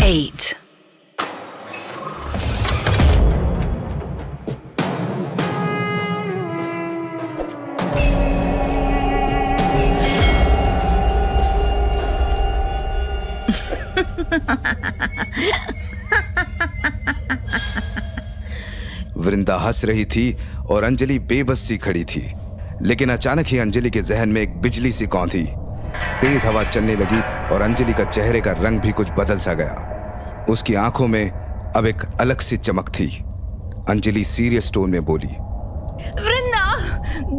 8. वृंदा हंस रही थी और अंजलि बेबस सी खड़ी थी। लेकिन अचानक ही अंजलि के जहन में एक बिजली सी कौंधी। तेज हवा चलने लगी और अंजलि का चेहरे का रंग भी कुछ बदल सा गया। उसकी आंखों में अब एक अलग सी चमक थी। अंजलि सीरियस टोन में बोली, वृंदा,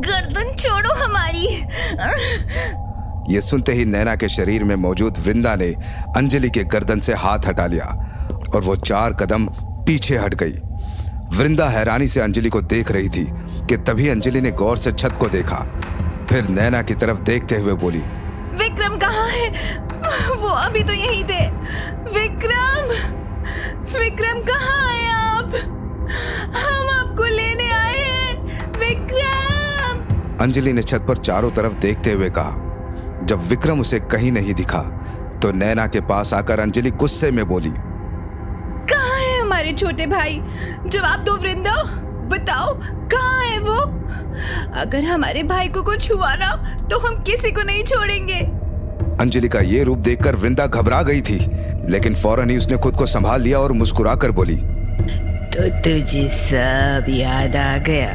गर्दन छोड़ो हमारी। ये सुनते ही नैना के शरीर में मौजूद वृंदा ने अंजलि के गर्दन से हाथ हटा लिया और वो 4 कदम पीछे हट गई। वृंदा हैरानी से अंजलि को देख रही थी कि तभी अंजलि ने गौर से छत को देखा, फिर नैना की तरफ देखते हुए बोली, विक्रम कहाँ है? वो अभी तो यहीं थे। विक्रम, विक्रम कहाँ है आप? हम आपको लेने आए हैं, विक्रम। अंजलि ने छत पर चारों तरफ देखते हुए कहा। जब विक्रम उसे कहीं नहीं दिखा तो नैना के पास आकर अंजलि गुस्से में बोली, कहाँ है हमारे छोटे भाई? जवाब दो वृंदा, बताओ कहाँ है वो? अगर हमारे भाई को कुछ हुआ ना तो हम किसी को नहीं छोड़ेंगे। अंजलि का ये रूप देखकर वृंदा घबरा गई थी, लेकिन फौरन ही उसने खुद को संभाल लिया और मुस्कुराकर बोली, तो तुझे सब याद आ गया?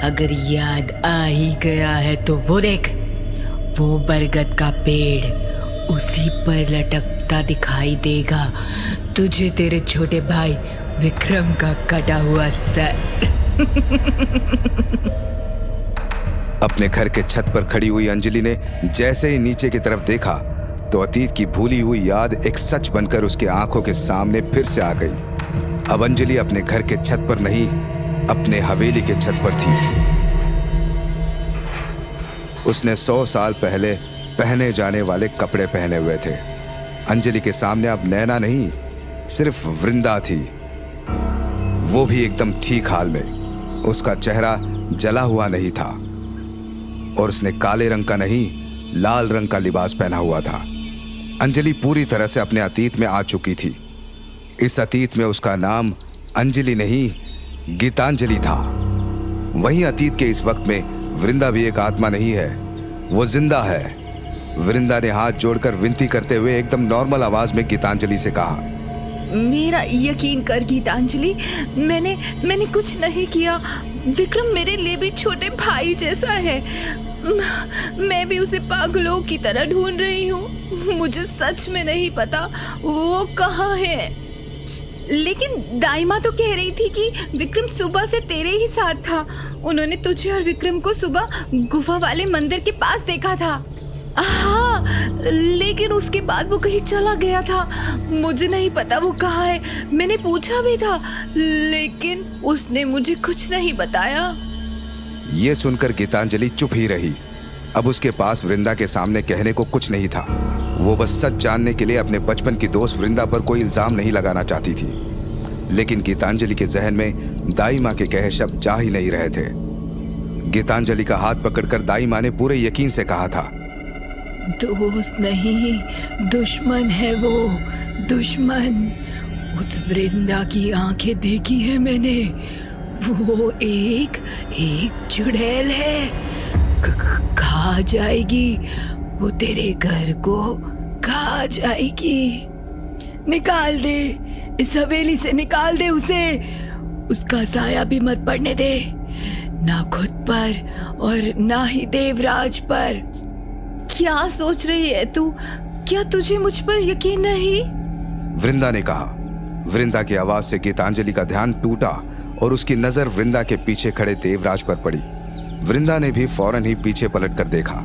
अगर याद आ ही गया है तो वो देख, वो बरगद का पेड़ उसी पर लटकता दिखाई देगा तुझे तेरे छोटे भाई विक्रम का कटा हुआ सर। अपने घर के छत पर खड़ी हुई अंजलि ने जैसे ही नीचे की तरफ देखा तो अतीत की भूली हुई याद एक सच बनकर उसकी आंखों के सामने फिर से आ गई। अब अंजलि अपने घर के छत पर नहीं, अपने हवेली के छत पर थी। उसने 100 साल पहले पहने जाने वाले कपड़े पहने हुए थे। अंजलि के सामने अब नैना नहीं, सिर्फ वृंदा थी, वो भी एकदम ठीक हाल में। उसका चेहरा जला हुआ नहीं था और उसने काले रंग का नहीं, लाल रंग का लिबास पहना हुआ था। अंजलि पूरी तरह से अपने अतीत में आ चुकी थी। इस अतीत में उसका नाम अंजलि नहीं, गीतांजलि था। वहीं अतीत के इस वक्त में वृंदा भी एक आत्मा नहीं है, वो जिंदा है। वृंदा ने हाथ जोड़कर विनती करते हुए एकदम नॉर्मल आवाज में गीतांजलि से कहा, मेरा यकीन कर गीतांजलि, मैंने कुछ नहीं किया। विक्रम मेरे लिए भी छोटे भाई जैसा है। मैं भी उसे पागलों की तरह ढूंढ रही हूँ। मुझे सच में नहीं पता वो कहाँ है। लेकिन दाइमा तो कह रही थी कि विक्रम सुबह से तेरे ही साथ था। उन्होंने तुझे और विक्रम को सुबह गुफा वाले मंदिर के पास देखा था। हाँ, लेकिन उसके बाद वो कहीं चला गया था। मुझे नहीं पता वो कहाँ है। मैंने पूछा भी था, लेकिन उसने मुझे कुछ नहीं बताया। ये सुनकर गीतांजलि चुप ही रही। अब उसके पास वृंदा के सामने कहने को कुछ नहीं था। वो बस सच जानने के लिए अपने बचपन की दोस्त वृंदा पर कोई इल्जाम नहीं लगाना चाहती थी। लेकिन गीतांजलि के जहन में दाई माँ के कहे शब्द जा ही नहीं रहे थे। गीतांजलि का हाथ पकड़कर दाई माँ ने पूरे यकीन से कहा था, दोस्त नहीं, दुश्मन है वो, दुश्मन। उस वृंदा की आंखें देखी है मैंने। वो एक चुड़ैल है, खा जाएगी। वो तेरे घर को खा जाएगी। निकाल दे, इस हवेली से निकाल दे उसे। उसका साया भी मत पड़ने दे, ना खुद पर और ना ही देवराज पर। क्या सोच रही है तू? क्या तुझे मुझ पर यकीन नहीं? वृंदा ने कहा। वृंदा की आवाज से गीतांजलि का ध्यान टूटा और उसकी नजर वृंदा के पीछे खड़े देवराज पर पड़ी। वृंदा ने भी फौरन ही पीछे पलटकर देखा।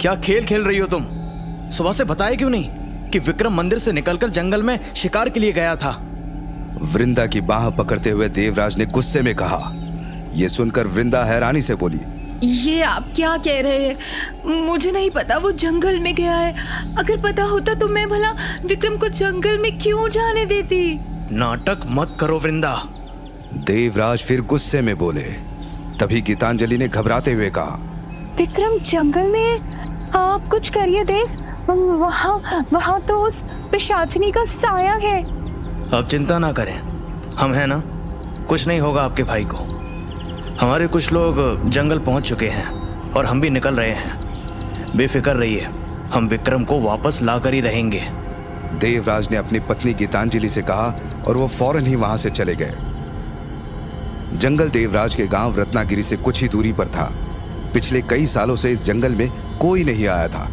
क्या खेल खेल रही हो तुम? सुबह से बताया क्यों नहीं कि विक्रम मंदिर से निकलकर जंगल में शिकार के लिए गया था? वृंदा की बाह पकड़ते हुए देवराज ने गुस्से में कहा। यह सुनकर वृंदा हैरानी से बोली, ये आप क्या कह रहे हैं? मुझे नहीं पता वो जंगल में गया है। अगर पता होता तो मैं भला विक्रम को जंगल में क्यों जाने देती? नाटक मत करो वृंदा। देवराज फिर गुस्से में बोले। तभी गीतांजलि ने घबराते हुए कहा, विक्रम जंगल में? आप कुछ करिए देव, वहाँ वहाँ तो उस पिशाचिनी का साया है। आप चिंता ना करें, हम हैं ना, कुछ नहीं होगा आपके भाई को। हमारे कुछ लोग जंगल पहुंच चुके हैं और हम भी निकल रहे हैं। बेफिक्र रहिए, हम विक्रम को वापस ला कर ही रहेंगे। देवराज ने अपनी पत्नी गीतांजलि से कहा और वो फौरन ही वहां से चले गए। जंगल देवराज के गांव रत्नागिरी से कुछ ही दूरी पर था। पिछले कई सालों से इस जंगल में कोई नहीं आया था।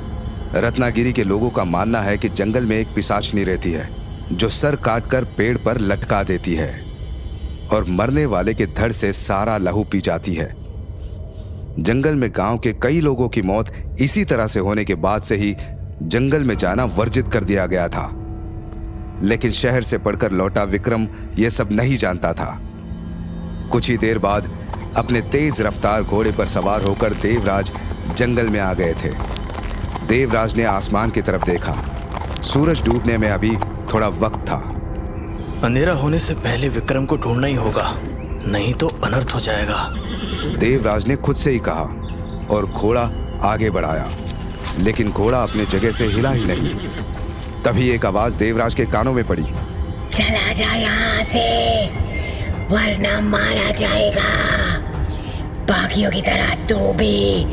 रत्नागिरी के लोगों का मानना है कि जंगल में एक पिशाचनी रहती है जो सर काटकर पेड़ पर लटका देती है और मरने वाले के धड़ से सारा लहू पी जाती है। जंगल में गांव के कई लोगों की मौत इसी तरह से होने के बाद से ही जंगल में जाना वर्जित कर दिया गया था। लेकिन शहर से पढ़कर लौटा विक्रम यह सब नहीं जानता था। कुछ ही देर बाद अपने तेज रफ्तार घोड़े पर सवार होकर देवराज जंगल में आ गए थे। देवराज ने आसमान की तरफ देखा। सूरज डूबने में अभी थोड़ा वक्त था। अंधेरा होने से पहले विक्रम को ढूंढना ही होगा, नहीं तो अनर्थ हो जाएगा। देवराज ने खुद से ही कहा और घोड़ा आगे बढ़ाया, लेकिन घोड़ा अपने जगह से हिला ही नहीं। तभी एक आवाज देवराज के कानों में पड़ी। चला जा यहाँ से, वरना मारा जाएगा। बाकियों की तरह तू भी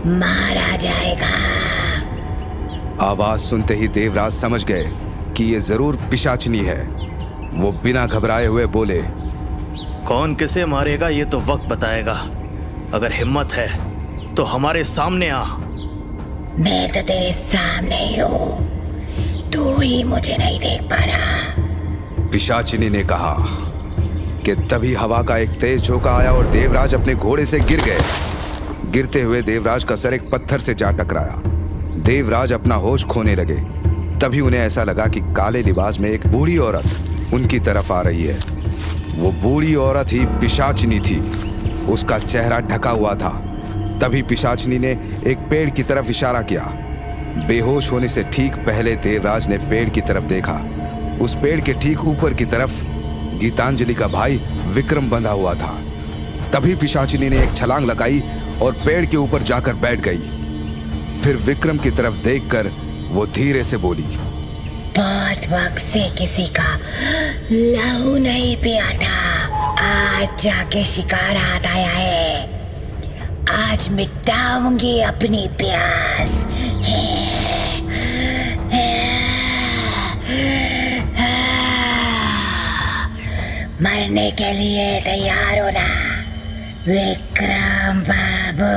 मारा जाएगा। आवाज सुनते ही देवराज समझ गए कि ये जरूर पिशाचनी है। वो बिना घबराए हुए बोले, कौन किसे मारेगा ये तो वक्त बताएगा। अगर हिम्मत है तो हमारे सामने आ। मैं तो तेरे सामने ही हूँ, तू ही मुझे नहीं देख पा रहा। पिशाचिनी ने कहा कि तभी हवा का एक तेज झोंका आया और देवराज अपने घोड़े से गिर गए। गिरते हुए देवराज का सर एक पत्थर से जा टकराया। देवराज अपना होश खोने लगे। तभी उन्हें ऐसा लगा कि काले लिबास में एक बूढ़ी औरत उनकी तरफ आ रही है। वो बूढ़ी औरत ही पिशाचिनी थी। उसका चेहरा ढका हुआ था। तभी पिशाचिनी ने एक पेड़ की तरफ इशारा किया। बेहोश होने से ठीक पहले देवराज ने पेड़ की तरफ देखा। उस पेड़ के ठीक ऊपर की तरफ गीतांजलि का भाई विक्रम बंधा हुआ था। तभी पिशाचिनी ने एक छलांग लगाई और पेड़ के ऊपर जाकर बैठ गई। फिर विक्रम की तरफ देखकर वो धीरे से बोली, बहुत वक्त से किसी का लहू नहीं पिया था। आज जाके शिकार हाथ आया है। आज मिटाऊंगी अपनी प्यास। मरने के लिए तैयार होना विक्रम बाबू।